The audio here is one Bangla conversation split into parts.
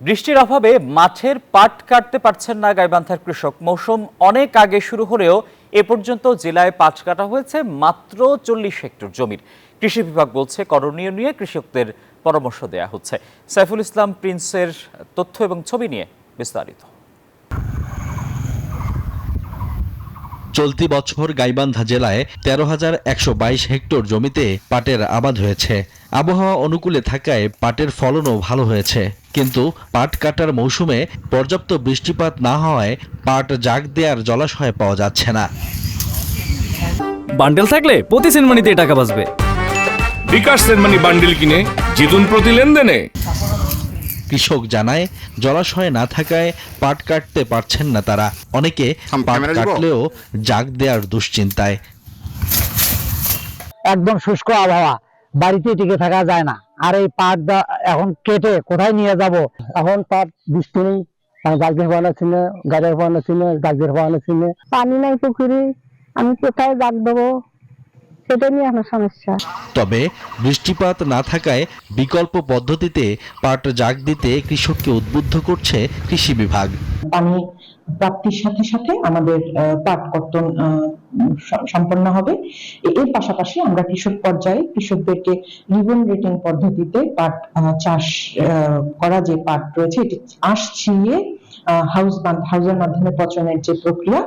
বৃষ্টির অভাবে মাঠের পাট কাটতে পারছেন না গাইবান্ধার কৃষক। মৌসুম অনেক আগে শুরু হলেও এ পর্যন্ত জেলায় পাট কাটা হয়েছে মাত্র 40 হেক্টর জমির। কৃষি বিভাগ বলছে করণীয় নিয়ে কৃষকদের পরামর্শ দেয়া হচ্ছে। সাইফুল ইসলাম প্রিন্সের তথ্য এবং ছবি নিয়ে বিস্তারিত। চলতি বছর গাইবান্ধা জেলায় 13,122 হেক্টর জমিতে পাটের আবাদ হয়েছে। আবহাওয়া অনুকূলে থাকায় পাটের ফলনও ভালো হয়েছে, কিন্তু পাট কাটার মৌসুমে পর্যাপ্ত বৃষ্টিপাত না হওয়ায় পাট জাগ দেওয়ার জলাশয় পাওয়া যাচ্ছে না। বান্ডেল থাকলে প্রতি সেনমানিতে টাকা বাঁচবে। বিকাশ সেনমানি বান্ডেল কিনে জিতুন প্রতি লেনদেনে। কৃষক জানায়, জলাশয় না থাকায় পাট কাটতে পারছেন না তারা। অনেকে পাট কাটলেও জাগ দেওয়ার দুশ্চিন্তায়। একদম শুষ্ক আবহাওয়া, বাড়িতে টিকে থাকা যায় না। আর এই পাট এখন কেটে কোথায় নিয়ে যাব? এখন পাট বৃষ্টি নেই, গাছের পাওয়া যাচ্ছে না, গাছের পাওয়া যাচ্ছে না, গাছের পাওয়া যাচ্ছে না, পানি নাই পুকুরে, আমি কোথায় জাগ দেবো? সেটা নিয়ে আমার সমস্যা। তবে বৃষ্টিপাত না থাকায় বিকল্প পদ্ধতিতে পাট জাগ দিতে কৃষককে উদ্বুদ্ধ করছে কৃষি বিভাগ। পানি প্রাপ্তির সাথে সাথে আমাদের পাট কর্তন সম্পন্ন হবে। এর পাশাপাশি আমরা কৃষক পর্যায়ে কৃষকদেরকে রিবন রেটিং পদ্ধতিতে পাট চাষ করা যে পাট রয়েছে এটি আঁশ ছিঁড়িয়ে হাউজের মাধ্যমে পচনের যে প্রক্রিয়া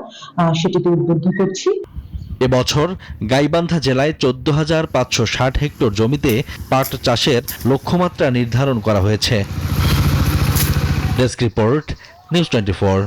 সেটিতে উদ্বুদ্ধ করছি। এবছর গাইবান্ধা জেলায় 14,560 হেক্টর জমিতে পাট চাষের লক্ষ্যমাত্রা নির্ধারণ করা হয়েছে। Desk report, news 24।